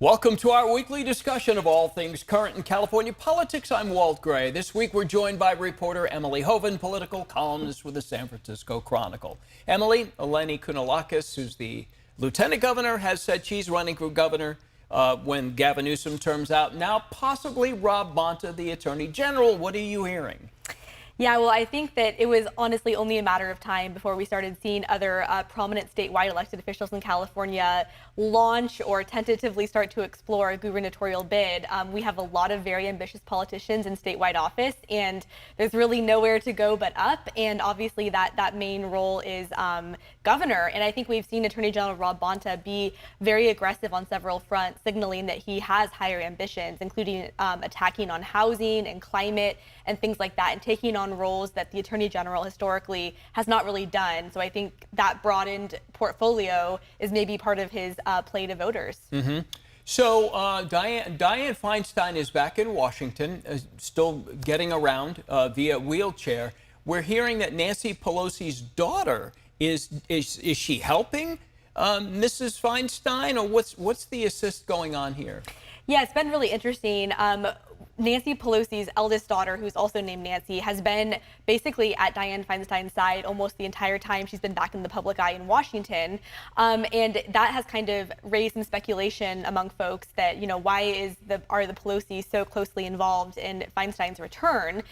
Welcome to our weekly discussion of all things current in California politics. I'm Walt Gray. This week we're joined by reporter Emily Hoeven, political columnist with the San Francisco Chronicle. Emily, Kounalakis, who's the lieutenant governor, has said she's running for governor when Gavin Newsom terms out. Now possibly Rob Bonta, the attorney general. What are you hearing? Yeah, well, I think that it was honestly only a matter of time before we started seeing other prominent statewide elected officials in California launch or tentatively start to explore a gubernatorial bid. We have a lot of very ambitious politicians in statewide office, and there's really nowhere to go but up. And obviously that main role is governor. And I think we've seen Attorney General Rob Bonta be very aggressive on several fronts, signaling that he has higher ambitions, including attacking on housing and climate and things like that, and taking on roles that the Attorney General historically has not really done. So I think that broadened portfolio is maybe part of his play to voters. Mm-hmm. So Dianne Feinstein is back in Washington, still getting around via wheelchair. We're hearing that Nancy Pelosi's daughter is she helping Mrs. Feinstein, or what's the assist going on here? Yeah, it's been really interesting. Nancy Pelosi's eldest daughter, who's also named Nancy, has been basically at Dianne Feinstein's side almost the entire time she's been back in the public eye in Washington. And that has kind of raised some speculation among folks that, you know, why are the Pelosi so closely involved in Feinstein's return?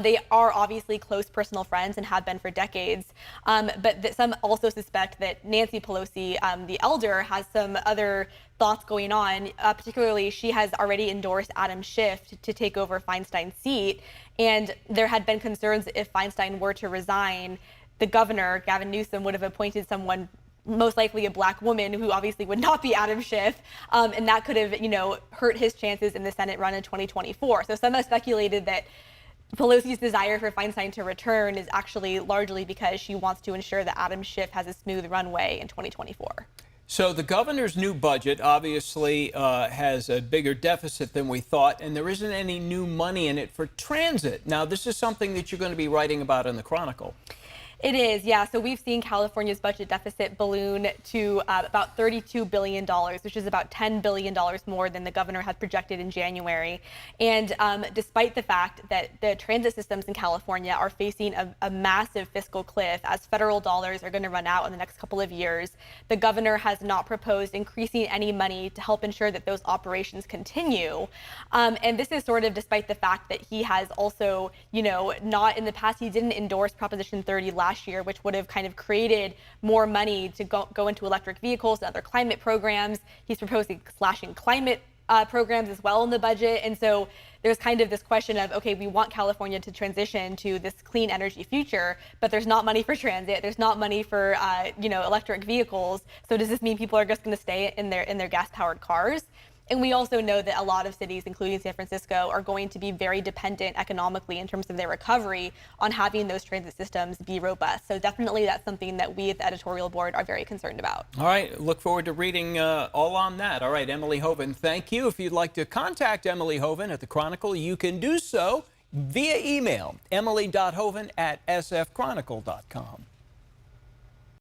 They are obviously close personal friends and have been for decades. But some also suspect that Nancy Pelosi, the elder, has some other thoughts going on. Particularly, she has already endorsed Adam Schiff to take over Feinstein's seat. And there had been concerns that if Feinstein were to resign, the governor, Gavin Newsom, would have appointed someone, most likely a black woman, who obviously would not be Adam Schiff. And that could have, hurt his chances in the Senate run in 2024. So some have speculated that Pelosi's desire for Feinstein to return is actually largely because she wants to ensure that Adam Schiff has a smooth runway in 2024. So the governor's new budget obviously has a bigger deficit than we thought, and there isn't any new money in it for transit. Now, this is something that you're going to be writing about in the Chronicle. It is, yeah. So we've seen California's budget deficit balloon to about $32 billion, which is about $10 billion more than the governor had projected in January. And despite the fact that the transit systems in California are facing a massive fiscal cliff as federal dollars are going to run out in the next couple of years, the governor has not proposed increasing any money to help ensure that those operations continue. And this is sort of despite the fact that he has also, not in the past, he didn't endorse Proposition 30 last year, which would have kind of created more money to go into electric vehicles and other climate programs. He's proposing slashing climate programs as well in the budget. And so there's kind of this question of, okay, we want California to transition to this clean energy future, but there's not money for transit. There's not money for, electric vehicles. So does this mean people are just going to stay in their gas-powered cars? And we also know that a lot of cities, including San Francisco, are going to be very dependent economically in terms of their recovery on having those transit systems be robust. So definitely that's something that we at the editorial board are very concerned about. All right. Look forward to reading all on that. All right. Emily Hoeven, thank you. If you'd like to contact Emily Hoeven at the Chronicle, you can do so via email, emily.hoeven@sfchronicle.com.